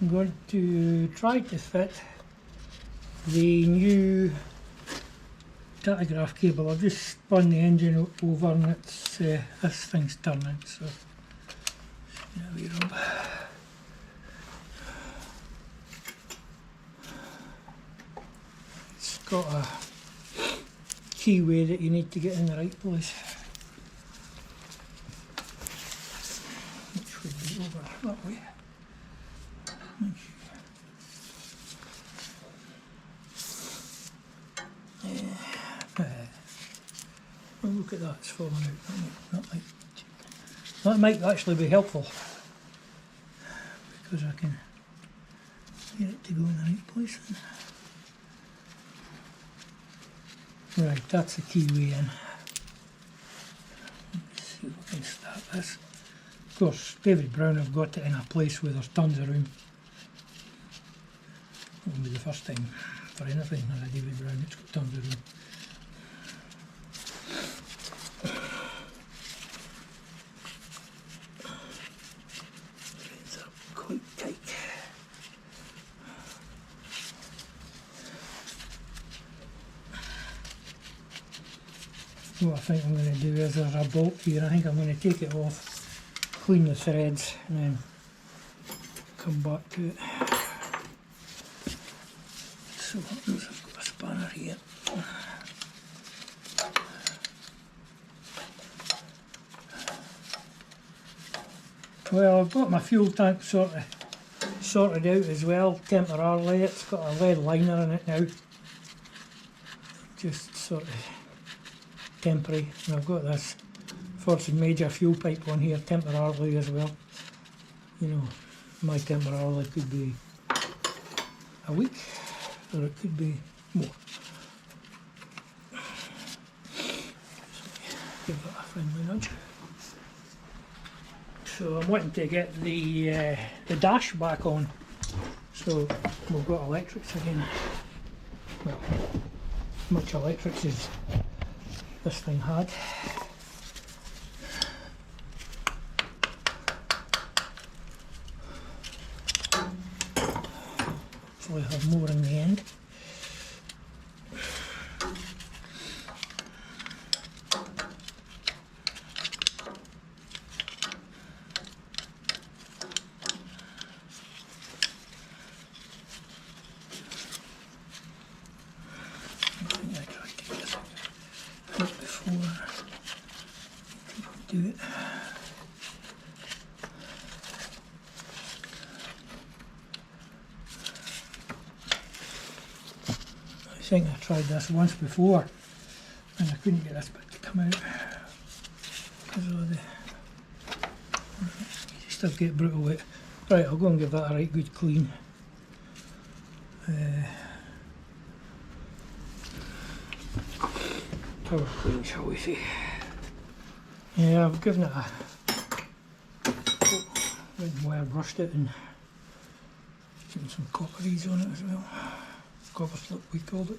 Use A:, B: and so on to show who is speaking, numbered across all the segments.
A: I'm going to try to fit the new tachograph cable. I've just spun the engine over and it's this thing's turning, so there we go. It's got a keyway that you need to get in the right place, which would be over that way. Oh, look at that, it's falling out. That might actually be helpful because I can get it to go in the right place. Right, that's the keyway in. Let's see if we can start this. Of course, David Brown have got it in a place where there's tons of room. It won't be the first time for anything on a David Brown, it's got tons of room. Threads are quite tight. What I think I'm going to do is there's a bolt here. I think I'm going to take it off, clean the threads and then come back to it. So I've got a spanner here. Well, I've got my fuel tank sorted out as well, temporarily. It's got a lead liner in it now, just sort of temporary. And I've got this force major fuel pipe on here temporarily as well. You know, my temporarily could be a week or it could be more. Give that a friendly nudge. So I'm wanting to get the dash back on. So we've got electrics again. Well, much electrics as this thing had. Hopefully I'll have more in the end. Do it. I think I tried this once before and I couldn't get this bit to come out because of the, you still get brutal wet. Right, I'll go and give that a right good clean. Power clean, shall we say. Yeah, I've given it a red wire, brushed it and put some copperies on it as well. Copper slip we called it.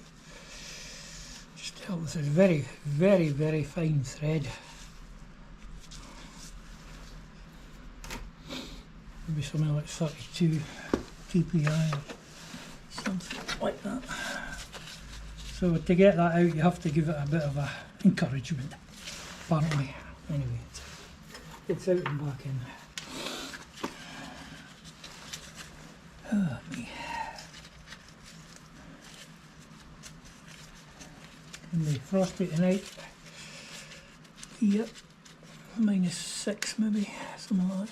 A: Just to help with this very, very, very fine thread. Maybe something like 32 TPI or something like that. So to get that out you have to give it a bit of a encouragement, apparently. Anyway, it's out and back in. Oh, me. Can be frosty tonight. Yep, -6 maybe, something like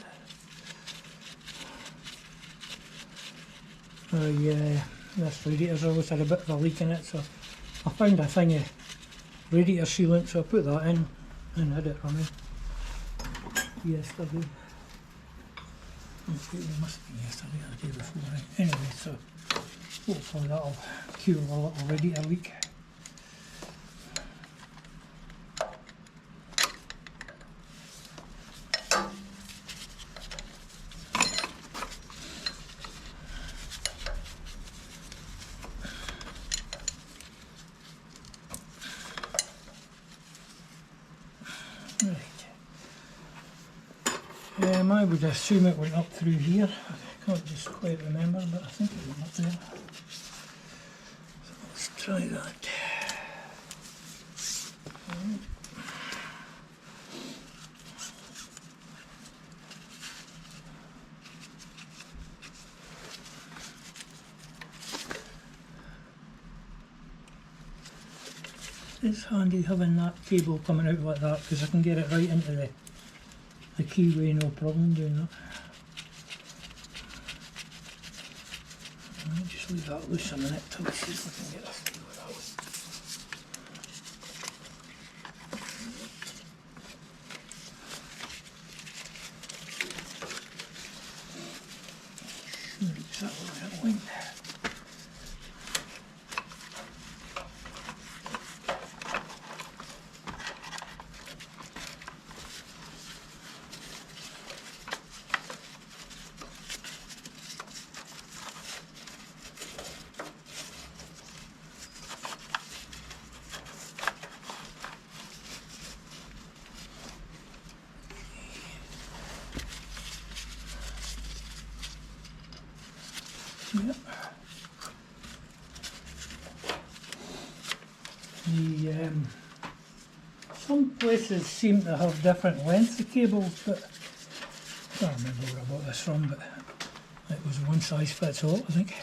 A: that. Yeah, this radiator's always had a bit of a leak in it, so I found a thing of radiator sealant, so I put that in and had it running yesterday. It must be yesterday or the day before. Right? Anyway, so hopefully that'll cure a little radiator leak. I would assume it went up through here. I can't just quite remember, but I think it went up there. So let's try that. Right. It's handy having that cable coming out like that because I can get it right into the keyway, no problem doing that. I'll just leave that loose a minute till we see if we can get this to go that way. Sure, exactly where it went. Yep. Some places seem to have different lengths of cables, but I can't remember where I bought this from, but it was one size fits all, I think.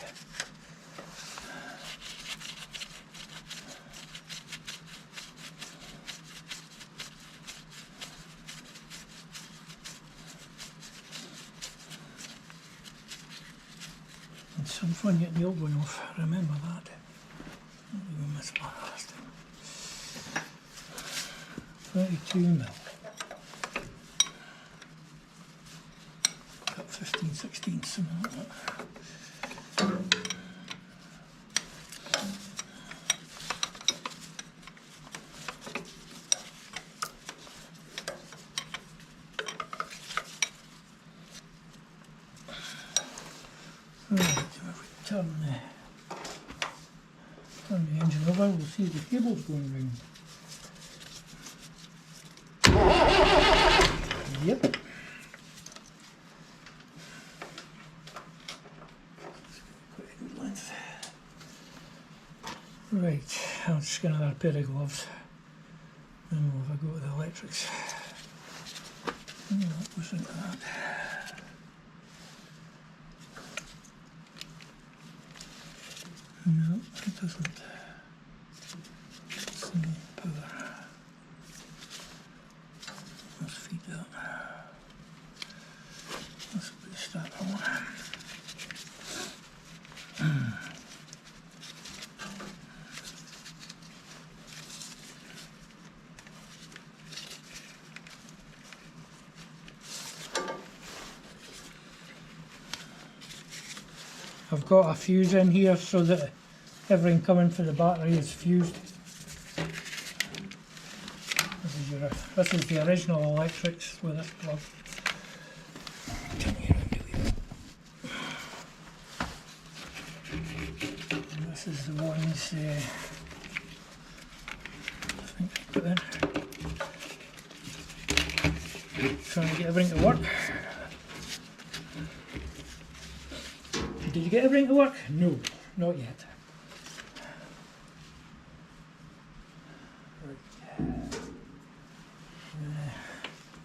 A: It's some fun getting the old one off, I remember that. I don't even miss my last time. 32 mil. Cut 15, 16, something like that. Right, so if we turn the engine over, we'll see the cables going round. Yep. Quite a good length. Right, I'll just get another pair of gloves and we'll have a go at the electrics. That goes into that. No, it doesn't. It's the power. Let's feed that. Let's restart that one. I've got a fuse in here so that everything coming for the battery is fused. This is the original electrics with this plug. And this is the ones I think I put in. Trying to get everything to work. Did you get everything to work? No, not yet.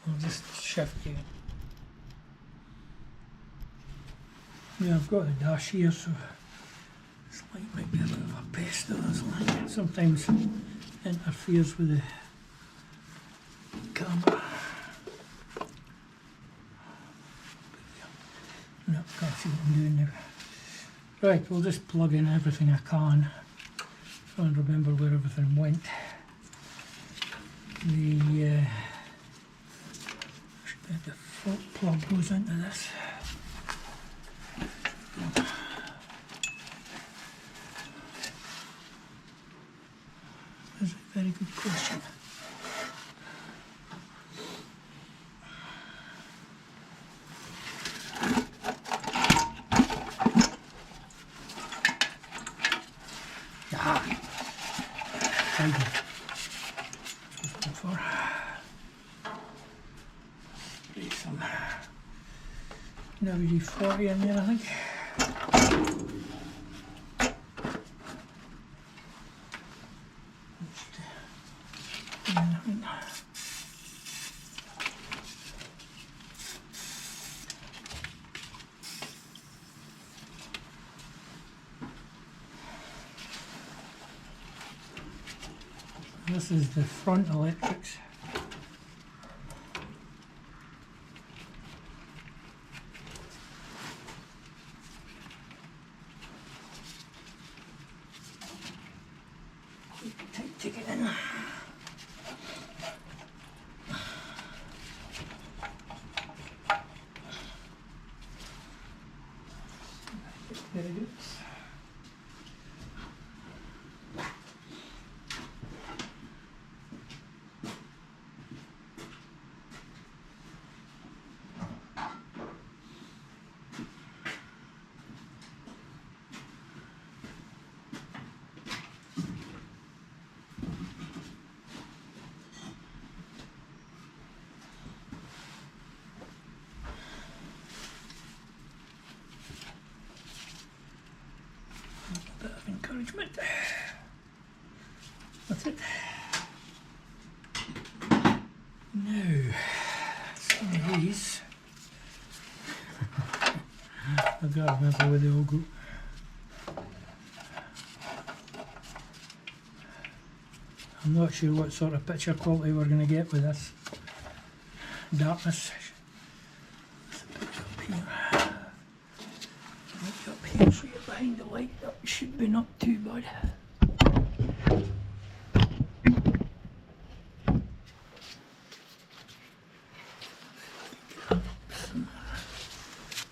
A: I'll just shift you. Yeah, I've got the dash here, so this light might be a bit of a pest. This light sometimes interferes with the camera. No, can't see what I'm doing now. Right, we'll just plug in everything I can. Trying to remember where everything went. The default plug goes into this. That's a very good question. WD-40 in there, I think. This is the front electrics. Take it in. There it is. A bit of encouragement. That's it. Now, some of these, I've got to remember where they all go. I'm not sure what sort of picture quality we're going to get with this darkness. Up here, so you're behind the light, that should be not too bad.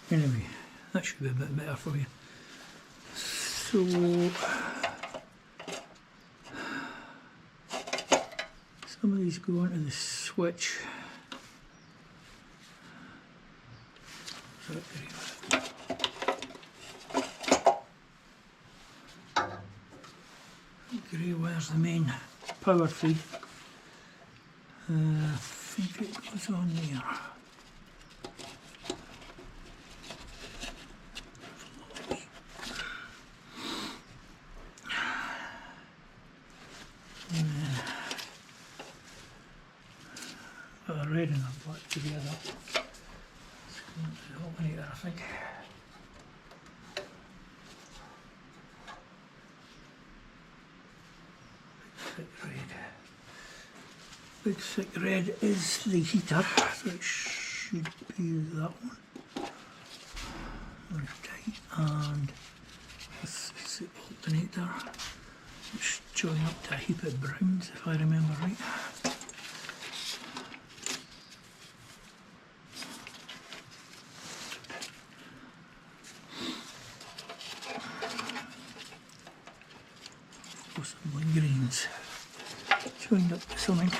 A: Anyway, that should be a bit better for you. So, some of these go onto the switch. Grey wire's the main power feed. I think it goes on there. Got a red and a black together. It's going to the alternator, I think. Big thick red is the heater, so it should be that one. Very tight, and this is the alternator, which join up to a heap of browns, if I remember right. Some greens joined up to something.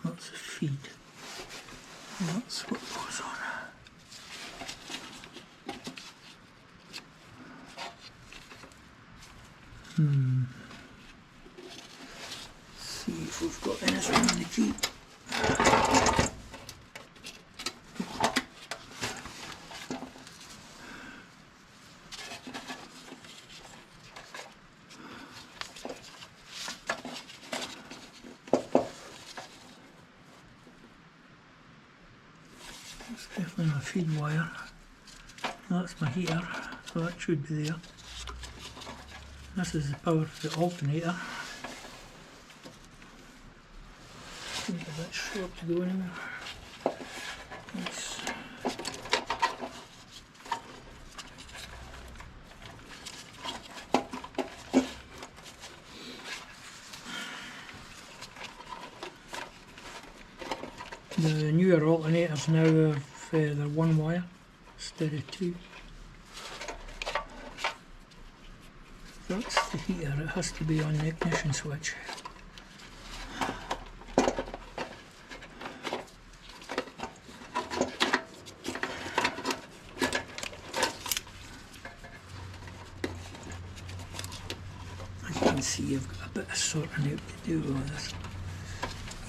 A: That's the feed. That's what goes on. See if we've got anything on the key. That's definitely my feed wire. That's my heater, so that should be there. This is the power for the alternator. Seems a bit short to go anywhere. Nice. The newer alternators now have they're one wire instead of two. That's the heater, it has to be on the ignition switch. As you can see, I've got a bit of sorting out to do with this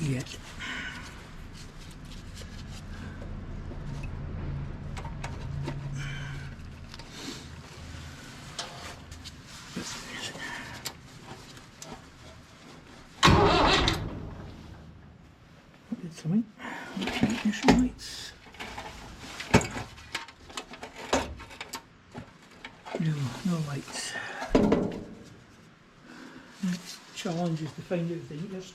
A: yet. Something. Ignition lights. No lights. Next challenge is to find out the heaters,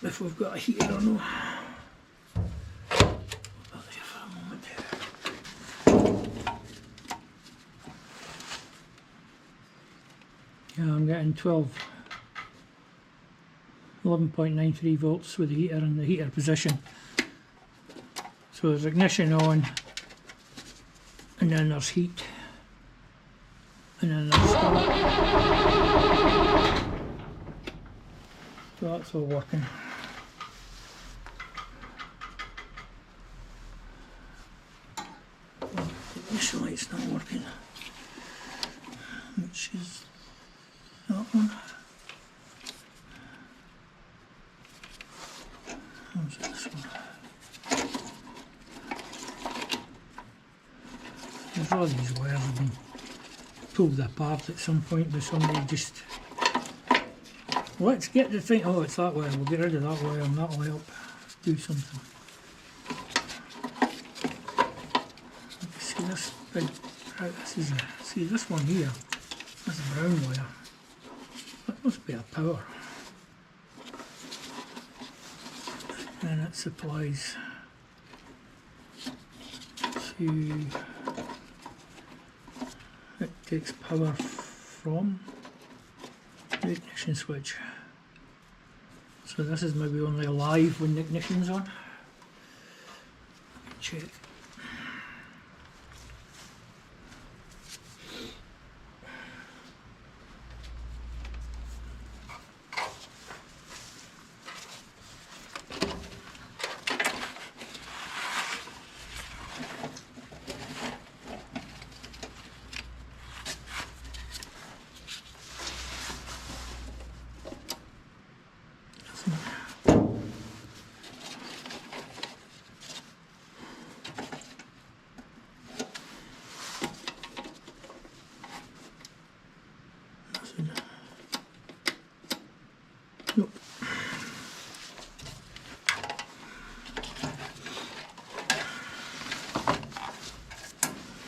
A: if we've got a heater or no. Put that here for a moment. Yeah, I'm getting 11.93 volts with the heater in the heater position. So there's ignition on, and then there's heat, and then there's start. So that's all working. The ignition light's not working, which is that one. What's this one? There's all these wires have been pulled apart at some point by somebody just, let's get the thing, oh it's that wire, we'll get rid of that wire and that'll help do something. See this big, right, this is see this one here, that's a brown wire, that must be a power. And it supplies to, it takes power from the ignition switch. So this is maybe only alive when the ignition's on. Check. Nope.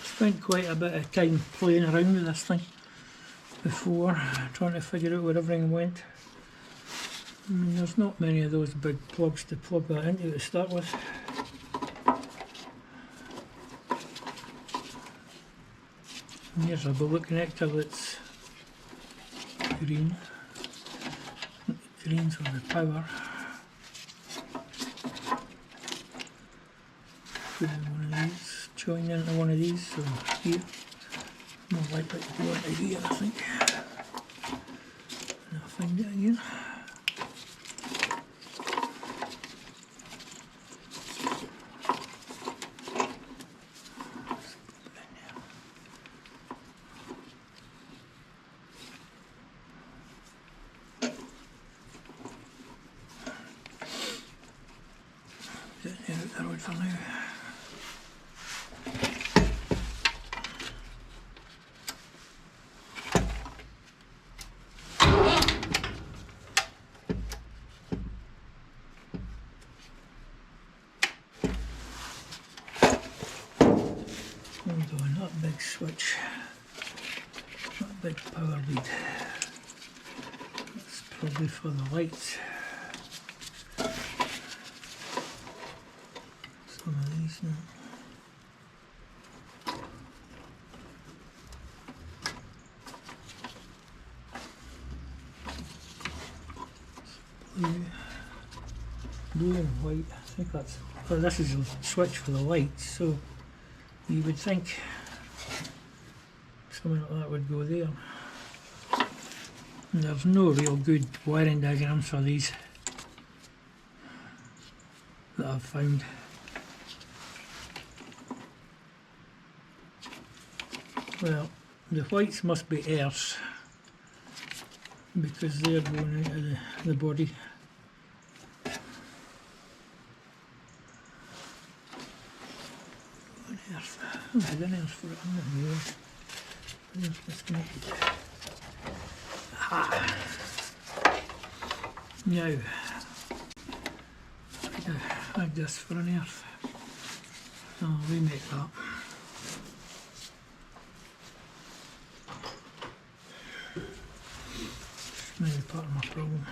A: Spent quite a bit of time playing around with this thing before, trying to figure out where everything went. I mean, there's not many of those big plugs to plug that into to start with. And here's a bullet connector that's green. Green's for the power. Put in one of these, join into one of these, so here. More likely to go into here, I think. And I'll find it again. Out the road for now. Although not big switch, not big power lead. That's probably for the lights. Some of these now. Blue and white, I think that's, oh, this is a switch for the lights, so you would think something like that would go there. And there's no real good wiring diagrams for these that I've found. Well, the whites must be earths, because they're going out of the body. What on earth? Oh, I had an earth for it, I'm not here. What else disconnected? Ah. Now, like this for an earth. Oh, we make that. It's maybe part of my problem.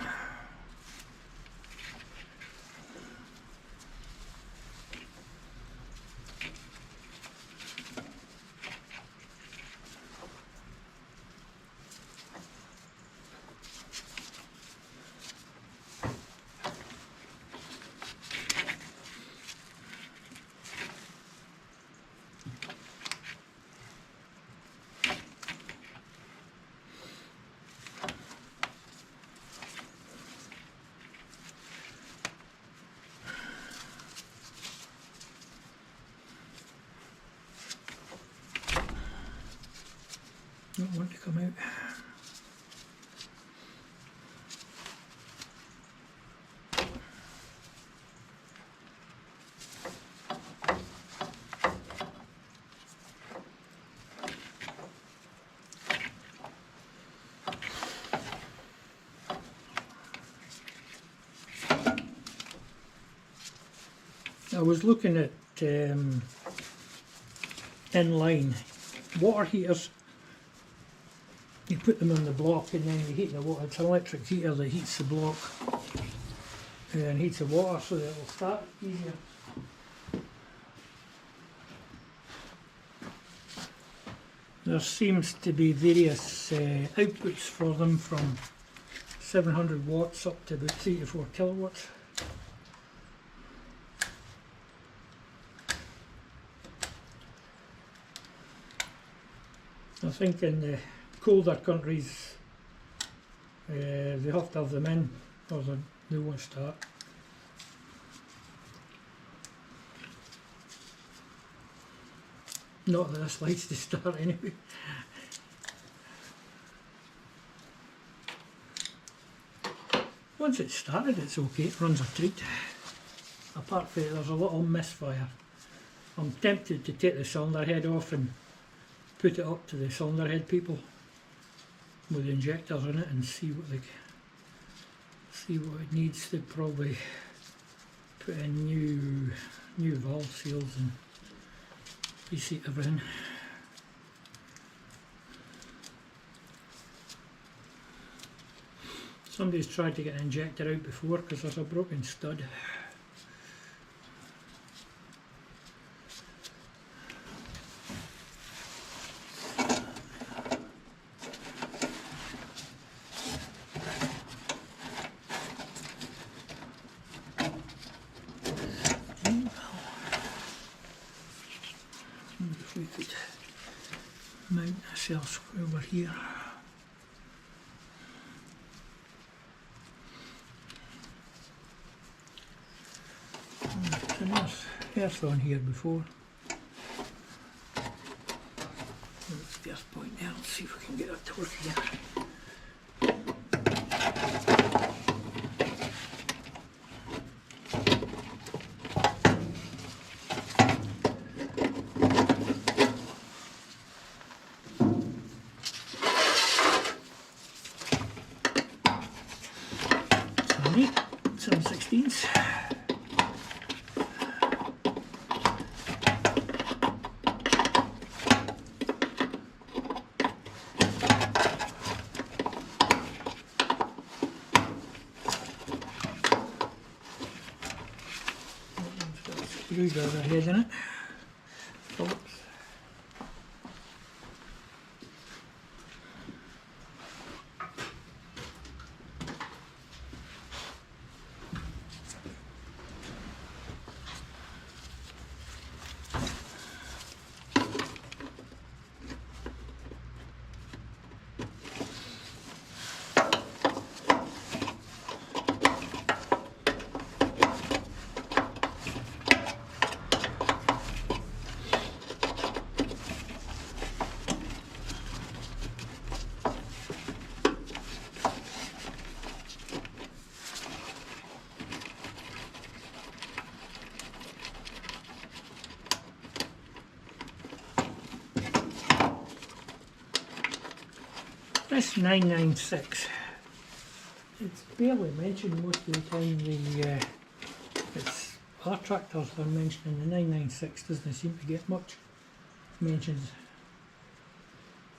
A: Don't want to come out. I was looking at inline water heaters. You put them on the block and then you heat the water. It's an electric heater that heats the block and heats the water so that it will start easier. There seems to be various outputs for them from 700 watts up to about 3 to 4 kilowatts. I think in the colder countries they have to have them in or they won't start. Not that this likes to start anyway. Once it's started it's okay, it runs a treat. Apart from it, there's a little misfire. I'm tempted to take the cylinder head off and put it up to the cylinder head people with injectors in it and see what it needs. To probably put in new valve seals and reseat everything. Somebody's tried to get an injector out before because there's a broken stud. If we could mount ourselves over here. There's earth on here before. That's the earth point there. Let's see if we can get that to work here. Neat, 7/16. Screwdriver head in it. Phillips. this 996, it's barely mentioned most of the time. It's our tractors are mentioned, the 996 doesn't seem to get much mentions,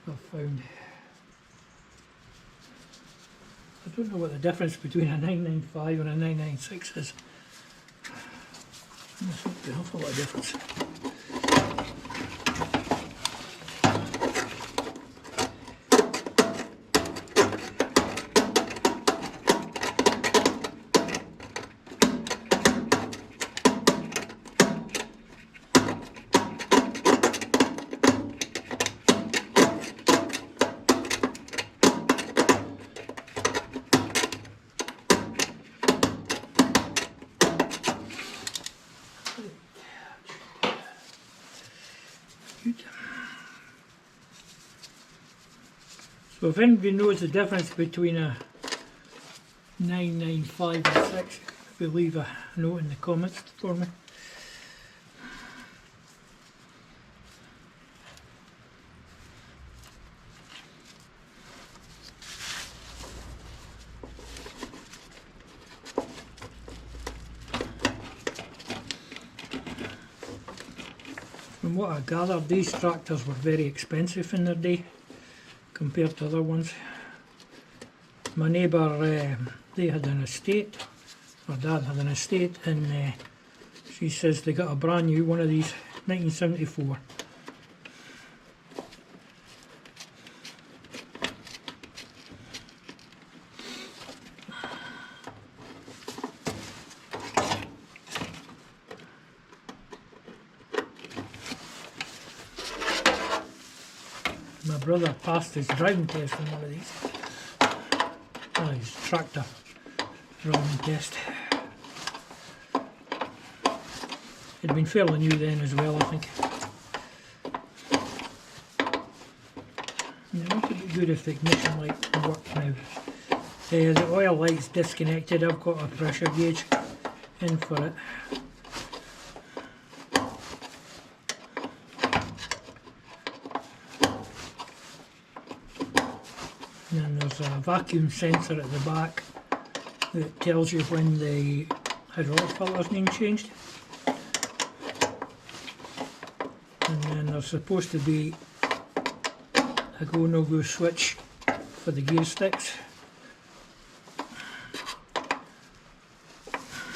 A: I've found. I don't know what the difference between a 995 and a 996 is. There's not an awful lot of difference. So if anybody knows the difference between a 995 and 6, if you leave a note in the comments for me. From what I gathered, these tractors were very expensive in their day compared to other ones. My neighbour, they had an estate, or Dad had an estate, and she says they got a brand new one of these, 1974. My brother passed his driving test on one of these. Oh, his tractor driving test. It'd been fairly new then as well, I think. It would be good if the ignition light worked now. The oil light's disconnected. I've got a pressure gauge in for it. And then there's a vacuum sensor at the back that tells you when the hydraulic filter's being changed. And then there's supposed to be a go no go switch for the gear sticks.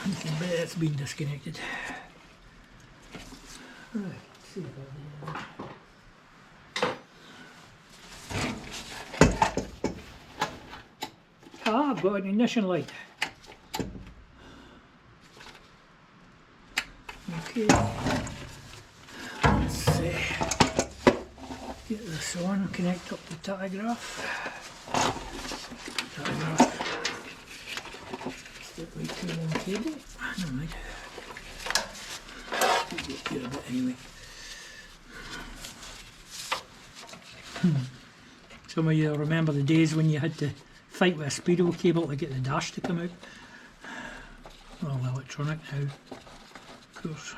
A: You can bet it's been disconnected. Right, let's see if I do. Ah, I've got an ignition light. Okay, let's get this on, connect up the tachograph. Step right through one cable. Never mind. Get here a bit anyway. Some of you remember the days when you had to fight with a speedo cable to get the dash to come out. All electronic now, of course.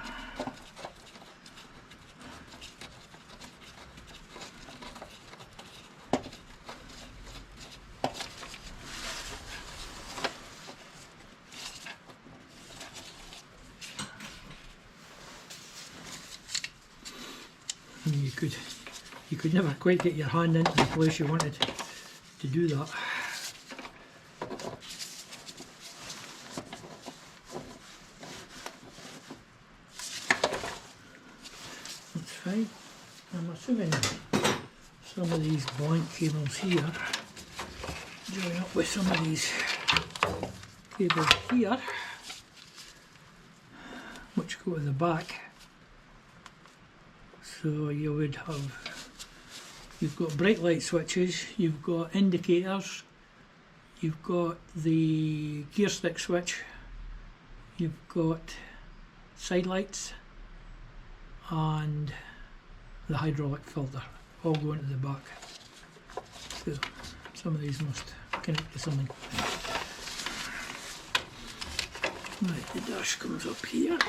A: You could never quite get your hand into the place you wanted to do that. That's fine. I'm assuming some of these blank cables here join up with some of these cables here, which go to the back. So you would have, you've got bright light switches, you've got indicators, you've got the gear stick switch, you've got side lights and the hydraulic filter all going to the back. So some of these must connect to something. Right, the dash comes up here.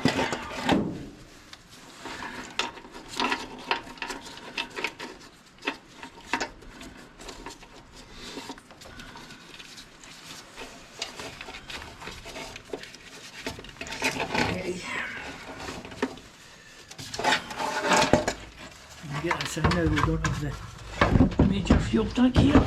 A: this in now. We don't have the major fuel tank here.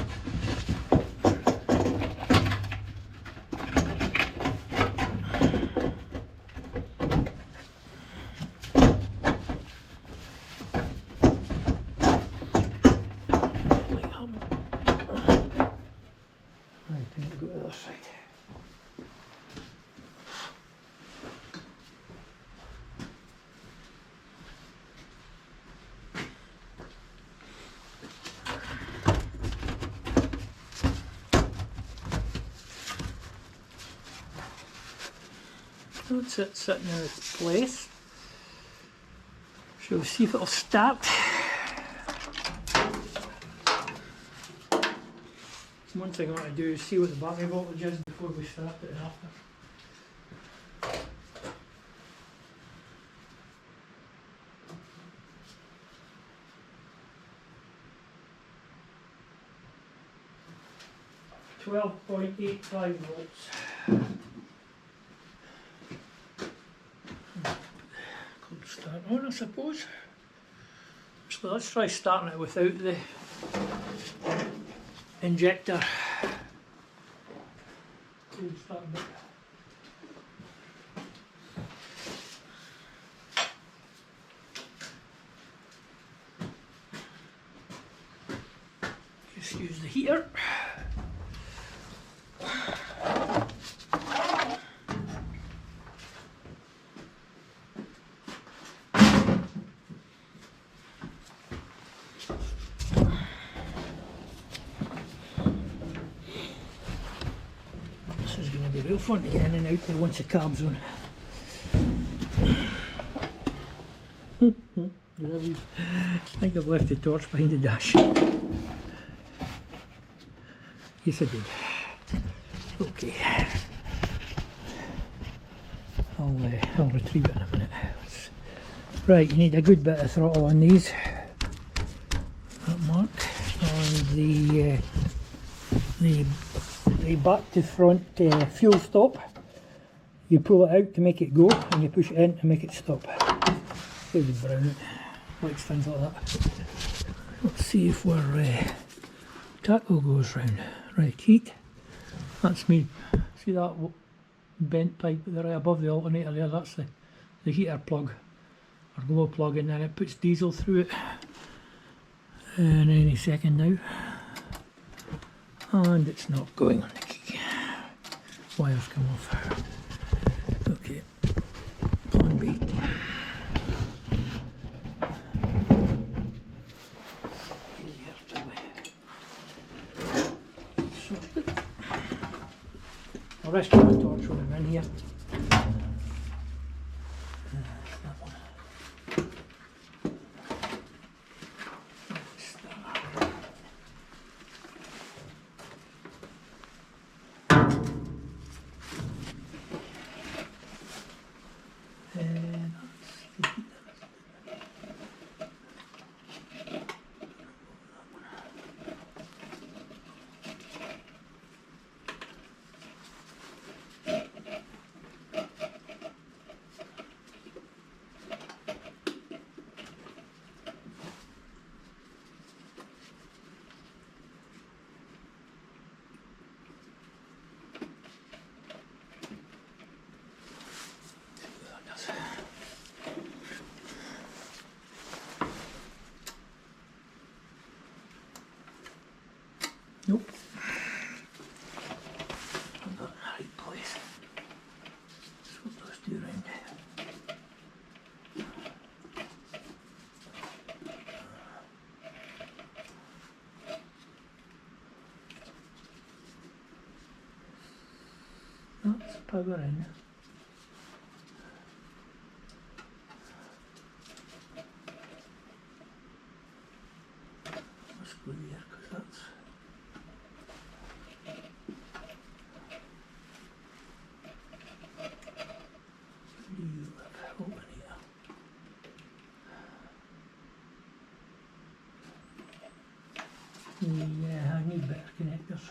A: That's it sitting in its place. Shall we see if it'll start? One thing I want to do is see what the battery voltage is before we start it and after. .85 volts. Could start on, I suppose. So let's try starting it without the injector. Cold start a bit. Just use the heater. This is going to be real fun to get in and out there once the carb's on. I think I've left the torch behind the dash. Yes, I did. Okay. I'll retrieve it in a minute. Right, you need a good bit of throttle on these. That mark. On the back to front fuel stop. You pull it out to make it go, and you push it in to make it stop. David Brown likes things like that. Let's see if we're tackle goes round. Right, heat. That's me. See that bent pipe right above the alternator there? That's the heater plug or glow plug, and then it puts diesel through it. And any second now. And it's not going on the key. Wires come off. Okay. Plan B. I'll rest my torch when I'm in here. That one. Nope. Put that in the right place. Swap those two around. That's power in. Let's go there because that's yeah, I need better connectors.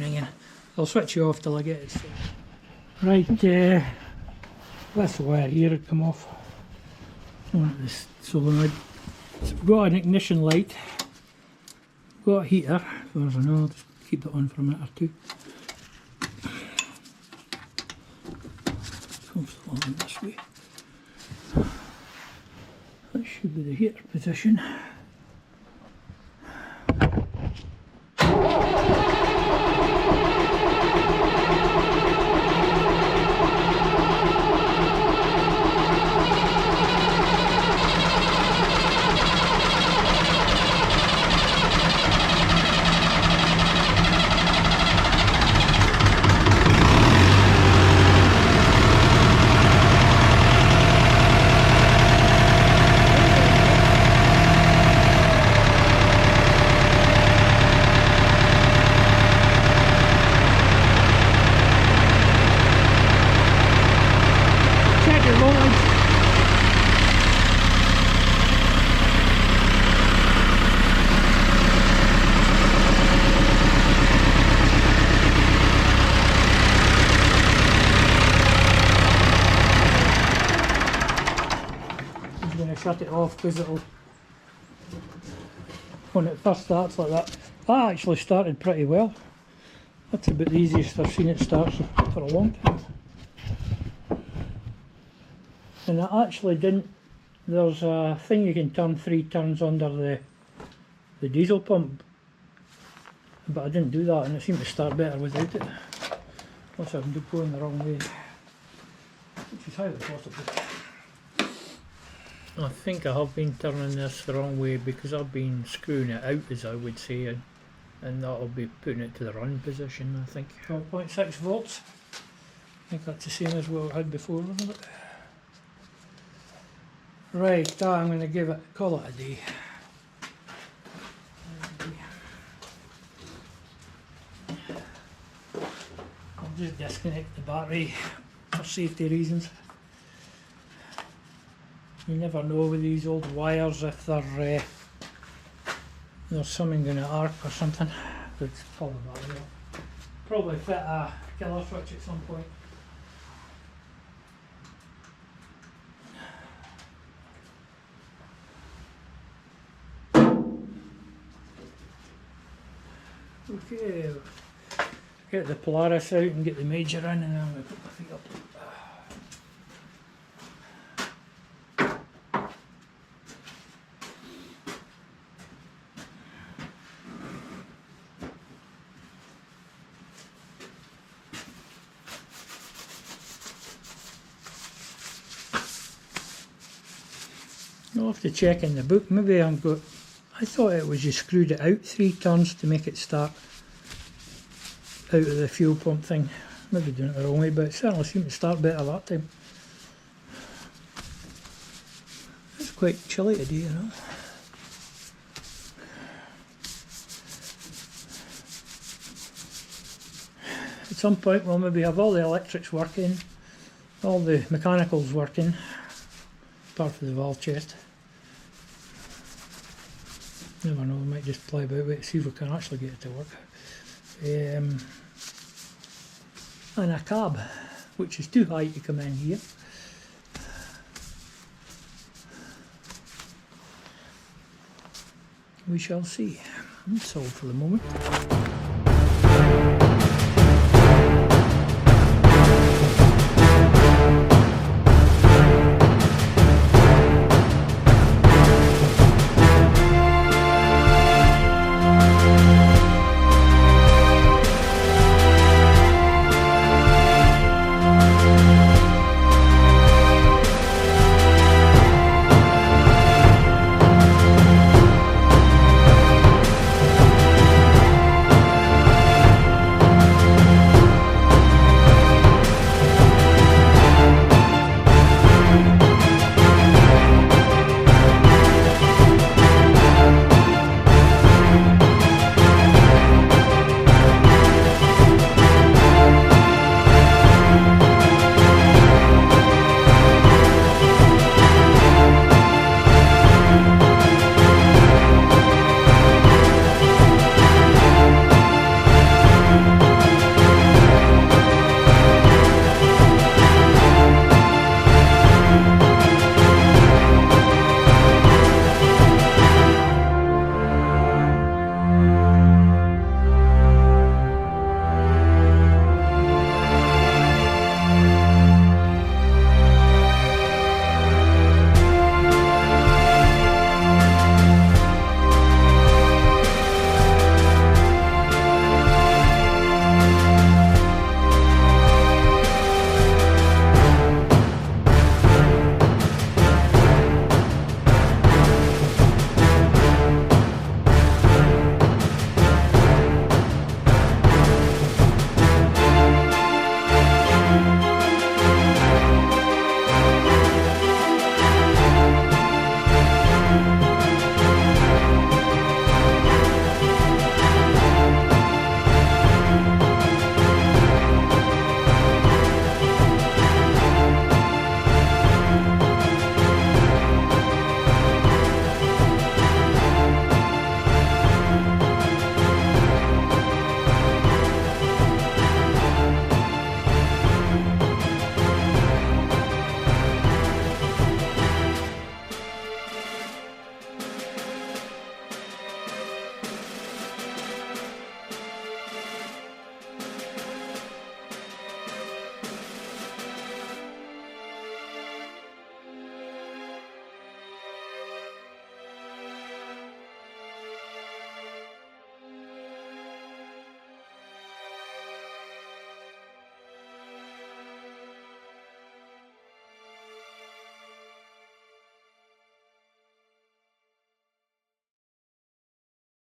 A: tuning in. I'll switch you off till I get it set. Right, this wire here had come off on this solenoid. So we've got an ignition light, got a heater, as far as I know. I'll just keep it on for a minute or two. Comes along this way. That should be the heater position. Shut it off because it'll, when it first starts like that, actually started pretty well. That's about the easiest I've seen it start for a long time. And it actually didn't, there's a thing you can turn 3 turns under the diesel pump, but I didn't do that and it seemed to start better without it. Unless I'm going the wrong way, which is highly possible. I think I have been turning this the wrong way because I've been screwing it out, as I would say, and that'll be putting it to the run position, I think. 12.6 volts. I think that's the same as what I had before, wasn't it? Right, I'm going to give it, call it a day. I'll just disconnect the battery for safety reasons. You never know with these old wires if there's something going to arc or something. Let's pull the battery up. Probably fit a killer switch at some point. Okay, get the Polaris out and get the major in, and then I'm going to put my feet up. I'll have to check in the book. Maybe I thought it was you screwed it out 3 turns to make it start out of the fuel pump thing. Maybe doing it the wrong way, but it certainly seemed to start better that time. It's quite chilly today, you know. At some point we'll maybe have all the electrics working, all the mechanicals working, apart from the valve chest. Never know, we might just play about with it, see if we can actually get it to work. And a cab, which is too high to come in here. We shall see. That's all for the moment.